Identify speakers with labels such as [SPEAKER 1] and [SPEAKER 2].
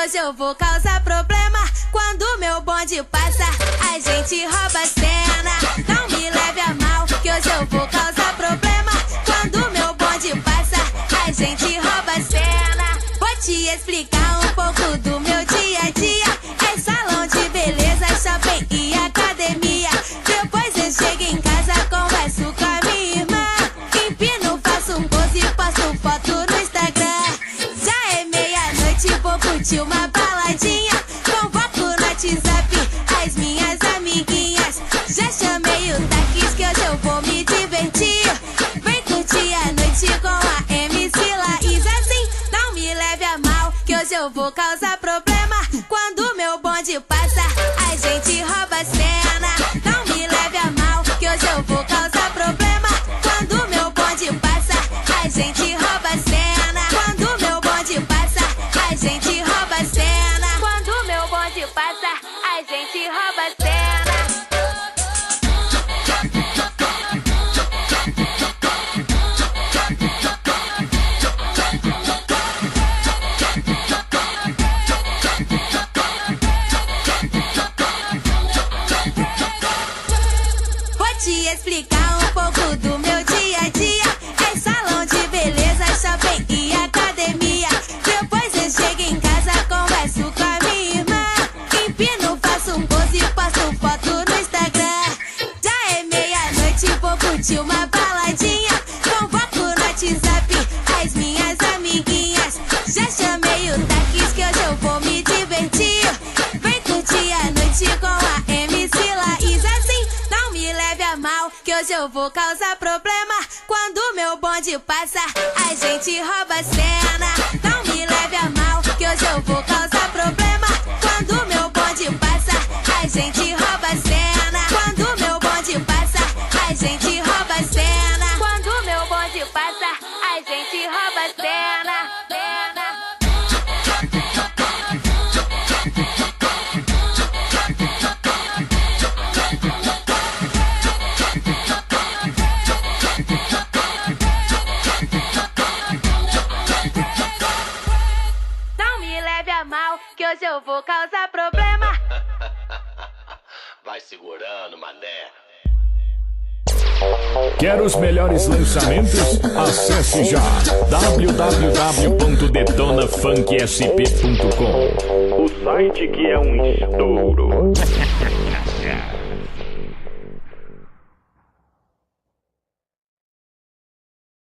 [SPEAKER 1] hoje eu vou causar problema. Quando meu bonde passa, a gente rouba a cena. Não me leve a mal, que hoje eu vou causar problema. Quando meu bonde passa, a gente rouba a cena. Vou te explicar um pouco do meu dia a dia. É salão de beleza, shopping e academia. Depois eu chego em casa, converso com a minha irmã. Empino, faço um pose e posto foto no Instagram. Já é meia-noite, vou curtir uma baladinha. Convoco no WhatsApp as minhas amiguinhas. Já chamei o táxi que hoje eu vou me divertir. Vem curtir a noite com a MC Laís. Assim, não me leve a mal, que hoje eu vou causar problema. Quando meu bonde passa, a gente rouba a cena. Não me leve a mal, que hoje eu vou causar problema. Quando meu bonde passa, a gente rouba a cena. Quando meu bonde passa, a gente rouba a cena. Quando meu bonde passa, a gente rouba a cena. Vou te explicar um pouco do meu dia a dia. É salão de beleza, shopping e academia. Depois eu chego em casa, converso com a minha irmã. Empino, faço um pose e posto foto no Instagram. Já é meia-noite, vou curtir uma baladinha. Convoco no WhatsApp as minhas amiguinhas. Já chamei o táxi que hoje eu vou me divertir. Vem curtir a noite com a MC Laís. Assim, não me leve a mal, que hoje eu vou causar problema. Quando meu bonde passa, a gente rouba a cena. Não me leve a mal, que hoje eu vou causar problema. Quando meu bonde passa, a gente rouba a cena. Quando meu bonde passa, a gente rouba a cena. Quando meu bonde passa, a gente rouba a cena. Não me leve a mal, que hoje eu vou causar problema.
[SPEAKER 2] Vai segurando, mané.
[SPEAKER 3] Quer os melhores lançamentos? Acesse já www.detonafunksp.com, o site que é um estouro.